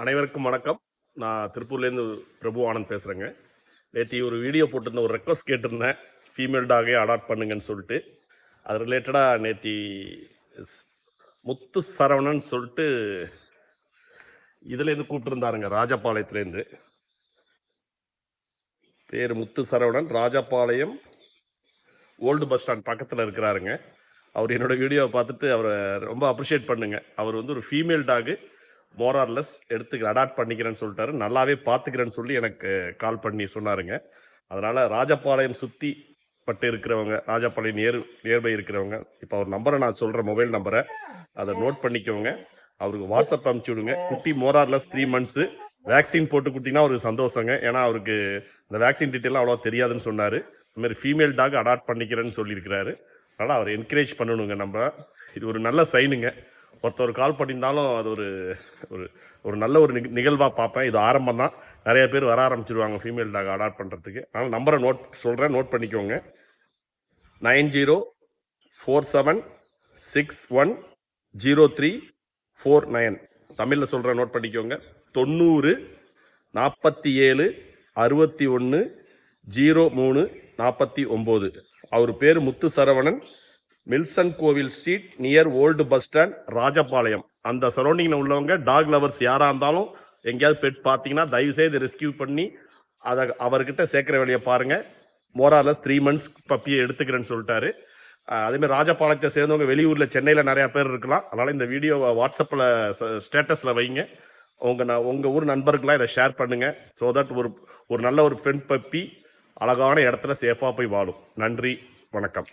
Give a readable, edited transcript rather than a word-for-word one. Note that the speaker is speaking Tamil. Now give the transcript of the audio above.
அனைவருக்கும் வணக்கம். நான் திருப்பூர்லேருந்து பிரபு ஆனந்த் பேசுகிறேங்க. நேற்று ஒரு வீடியோ போட்டிருந்தேன், ஒரு ரெக்வஸ்ட் கேட்டிருந்தேன், ஃபீமேல் டாகே அடாப்ட் பண்ணுங்கன்னு சொல்லிட்டு. அது ரிலேட்டடாக நேற்று முத்து சரவணன் சொல்லிட்டு இதுலேருந்து கூப்பிட்டுருந்தாருங்க, ராஜபாளையத்துலேருந்து. பேர் Muthu Saravanan, Rajapalayam old bus stand பக்கத்தில் இருக்கிறாருங்க. அவர் என்னோடய வீடியோவை பார்த்துட்டு அவரை ரொம்ப அப்ரிஷியேட் பண்ணுங்க. அவர் ஒரு ஃபீமேல் டாகு மோரார்லெஸ் அடாப்ட் பண்ணிக்கிறேன்னு சொல்லிட்டாரு. நல்லாவே பார்த்துக்கிறேன்னு சொல்லி எனக்கு கால் பண்ணி சொன்னாருங்க. அதனால் ராஜபாளையம் சுற்றி பட்டு இருக்கிறவங்க, ராஜபாளையம் நியர்பை இருக்கிறவங்க, இப்போ அவர் நம்பரை நான் சொல்கிறேன், மொபைல் நம்பரை, அதை நோட் பண்ணிக்கோங்க. அவருக்கு வாட்ஸ்அப் அனுப்பிச்சி விடுங்க. குட்டி மோரார்லெஸ் 3 months வேக்சின் போட்டு கொடுத்தீங்கன்னா அவருக்கு சந்தோஷங்க. ஏன்னா அவருக்கு இந்த வேக்சின் டீட்டெயிலாம் அவ்வளோ தெரியாதுன்னு சொன்னார். இதுமாதிரி ஃபீமேல் டாக் அடாப்ட் பண்ணிக்கிறேன்னு சொல்லியிருக்கிறாரு. அதனால் அவர் என்கரேஜ் பண்ணணுங்க. இது ஒரு நல்ல சைனுங்க. ஒருத்தர் கால் பண்ணியிருந்தாலும் அது ஒரு ஒரு நல்ல ஒரு நிகழ்வாக பார்ப்பேன். இது ஆரம்பம் தான். நிறைய பேர் வர ஆரம்பிச்சிருவாங்க ஃபீமேல் டாக் அடாப்ட் பண்ணுறதுக்கு. அதனால் நம்பரை நோட் பண்ணிக்கோங்க. 9047610349. தமிழில் சொல்கிறேன், நோட் பண்ணிக்கோங்க. 90 47 61 03 49. அவர் பேர் முத்து சரவணன். மில்சன் கோவில் street, near old bus stand, Rajapalayam. அந்த சரௌண்டிங்கில் உள்ளவங்க டாக் லவர்ஸ் யாராக இருந்தாலும் எங்கேயாவது பெட் பார்த்தீங்கன்னா தயவுசெய்து ரெஸ்கியூ பண்ணி அதை அவர்கிட்ட சேர்க்குற வேலையை பாருங்கள். மோரார்லெஸ் 3 months பப்பியை எடுத்துக்கிறேன்னு சொல்லிட்டாரு. அதேமாதிரி ராஜபாளையத்தை சேர்ந்தவங்க வெளியூரில், சென்னையில் நிறையா பேர் இருக்கலாம். அதனால் இந்த வீடியோவை வாட்ஸ்அப்பில் ஸ்டேட்டஸில் வைங்க. உங்கள் ஊர் நண்பர்களாக இதை ஷேர் பண்ணுங்கள். ஸோ தட் ஒரு நல்ல ஒரு பெண் பப்பி அழகான இடத்துல சேஃபாக போய் வாழும். நன்றி, வணக்கம்.